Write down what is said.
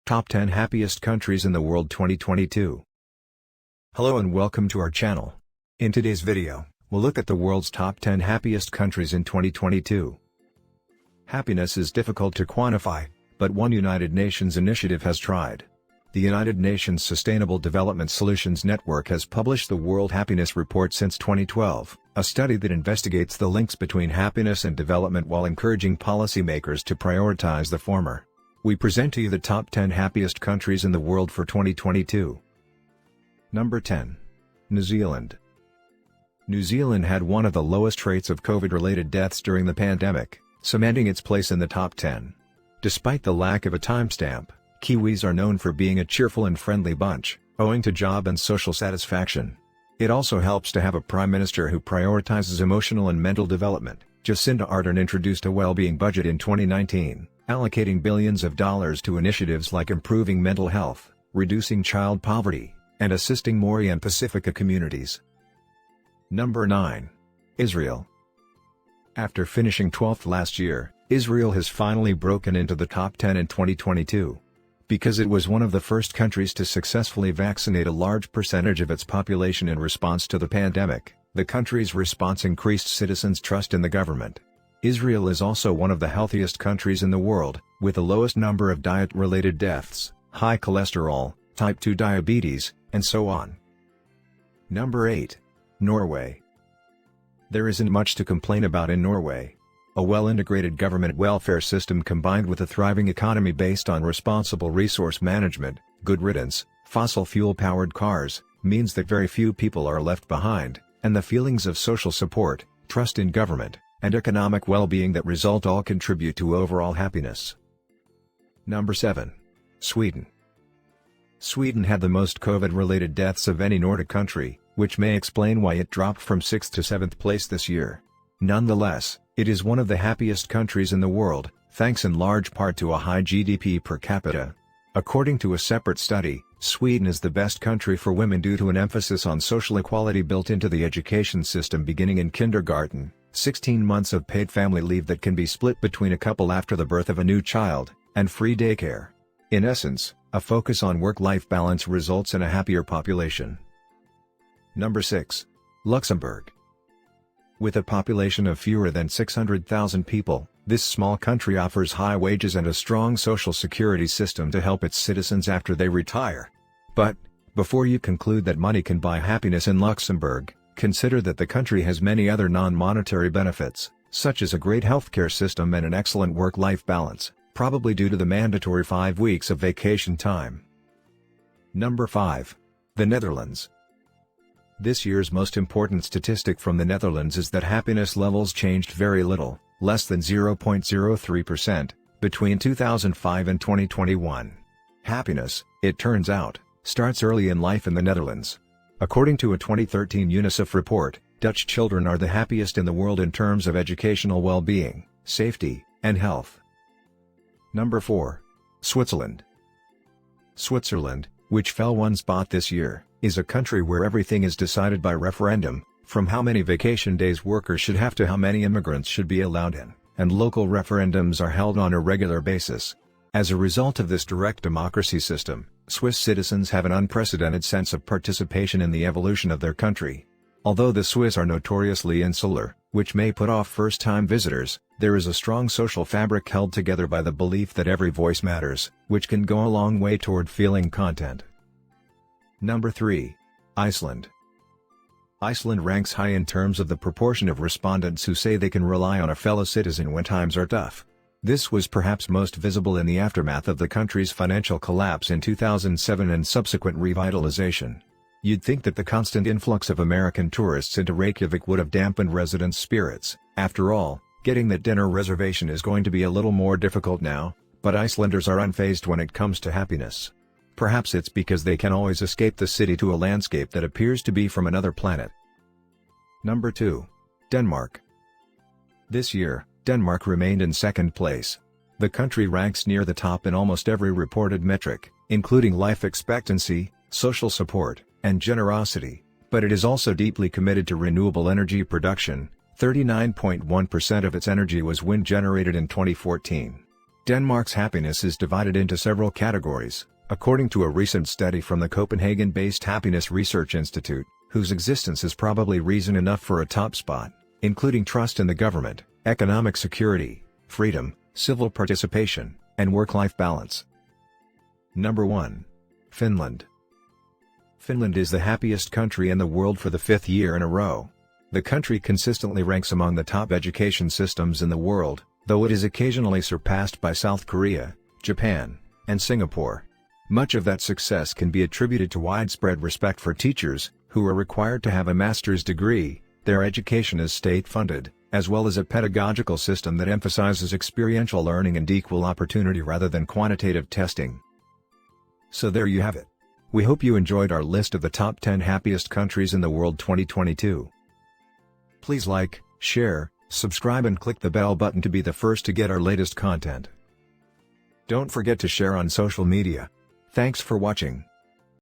Top 10 Happiest Countries in the World 2022. Hello and welcome to our channel. In today's video, we'll look at the world's top 10 happiest countries in 2022. Happiness is difficult to quantify, but one United Nations initiative has tried. The United Nations Sustainable Development Solutions Network has published the World Happiness Report since 2012, a study that investigates the links between happiness and development while encouraging policymakers to prioritize the former. We present to you the top 10 happiest countries in the world for 2022. Number 10. New Zealand. New Zealand had one of the lowest rates of COVID-related deaths during the pandemic, cementing its place in the top 10. Despite the lack of a timestamp, Kiwis are known for being a cheerful and friendly bunch, owing to job and social satisfaction. It also helps to have a prime minister who prioritizes emotional and mental development. Jacinda Ardern introduced a well-being budget in 2019, allocating billions of dollars to initiatives like improving mental health, reducing child poverty, and assisting Maori and Pacifica communities. Number 9. Israel. After finishing 12th last year, Israel has finally broken into the top 10 in 2022. Because it was one of the first countries to successfully vaccinate a large percentage of its population in response to the pandemic, the country's response increased citizens' trust in the government. Israel is also one of the healthiest countries in the world, with the lowest number of diet-related deaths, high cholesterol, type 2 diabetes, and so on. Number 8. Norway. There isn't much to complain about in Norway. A well-integrated government welfare system combined with a thriving economy based on responsible resource management, good riddance, fossil fuel-powered cars, means that very few people are left behind, and the feelings of social support, trust in government, and economic well-being that result all contribute to overall happiness. Number 7. Sweden. Sweden had the most COVID-related deaths of any Nordic country, which may explain why it dropped from 6th to 7th place this year. Nonetheless, it is one of the happiest countries in the world, thanks in large part to a high GDP per capita. According to a separate study, Sweden is the best country for women due to an emphasis on social equality built into the education system beginning in kindergarten, 16 months of paid family leave that can be split between a couple after the birth of a new child, and free daycare. In essence, a focus on work-life balance results in a happier population. Number 6. Luxembourg. With a population of fewer than 600,000 people, this small country offers high wages and a strong social security system to help its citizens after they retire. But, before you conclude that money can buy happiness in Luxembourg, consider that the country has many other non-monetary benefits, such as a great healthcare system and an excellent work-life balance, probably due to the mandatory 5 weeks of vacation time. Number 5. The Netherlands. This year's most important statistic from the Netherlands is that happiness levels changed very little, less than 0.03%, between 2005 and 2021. Happiness, it turns out, starts early in life in the Netherlands. According to a 2013 UNICEF report, Dutch children are the happiest in the world in terms of educational well-being, safety, and health. Number 4. Switzerland. Switzerland, which fell one spot this year, is a country where everything is decided by referendum, from how many vacation days workers should have to how many immigrants should be allowed in, and local referendums are held on a regular basis. As a result of this direct democracy system, Swiss citizens have an unprecedented sense of participation in the evolution of their country. Although the Swiss are notoriously insular, which may put off first-time visitors, there is a strong social fabric held together by the belief that every voice matters, which can go a long way toward feeling content. Number 3. Iceland. Iceland ranks high in terms of the proportion of respondents who say they can rely on a fellow citizen when times are tough. This was perhaps most visible in the aftermath of the country's financial collapse in 2007 and subsequent revitalization. You'd think that the constant influx of American tourists into Reykjavik would have dampened residents' spirits. After all, getting that dinner reservation is going to be a little more difficult now, but Icelanders are unfazed when it comes to happiness. Perhaps it's because they can always escape the city to a landscape that appears to be from another planet. Number 2. Denmark. This year, Denmark remained in second place. The country ranks near the top in almost every reported metric, including life expectancy, social support, and generosity, but it is also deeply committed to renewable energy production. 39.1% of its energy was wind generated in 2014. Denmark's happiness is divided into several categories, according to a recent study from the Copenhagen-based Happiness Research Institute, whose existence is probably reason enough for a top spot, including trust in the government, economic security, freedom, civil participation, and work-life balance. Number 1. Finland. Finland is the happiest country in the world for the 5th year in a row. The country consistently ranks among the top education systems in the world, though it is occasionally surpassed by South Korea, Japan, and Singapore. Much of that success can be attributed to widespread respect for teachers, who are required to have a master's degree. Their education is state-funded, as well as a pedagogical system that emphasizes experiential learning and equal opportunity rather than quantitative testing. So there you have it. We hope you enjoyed our list of the top 10 happiest countries in the world 2022. Please like, share, subscribe and click the bell button to be the first to get our latest content. Don't forget to share on social media. Thanks for watching.